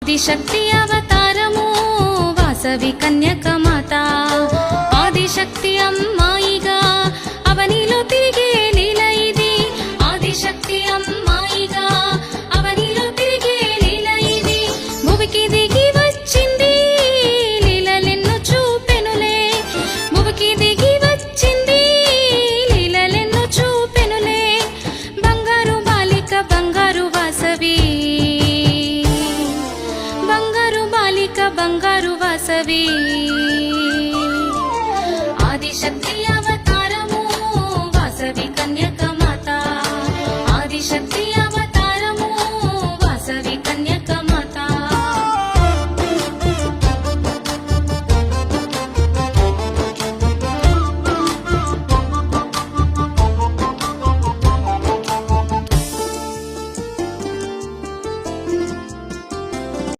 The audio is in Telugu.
ఆదిశక్తి అవతారము వాసవి కన్యక మాత ఆదిశక్తి అమ్మాయిగా అవనిలో తిరిగే లీల ఇది ఆదిశక్తి అమ్మాయిగా అవనిలో తిరిగే లీల ఇది భువికి దిగి వచ్చింది లీలలెన్నో చూపెనులే భువికి దిగి వచ్చింది లీలలెన్నో చూపెనులే బంగారు బాలిక బంగారు వాసవి బంగారు వాసవి ఆదిశక్తి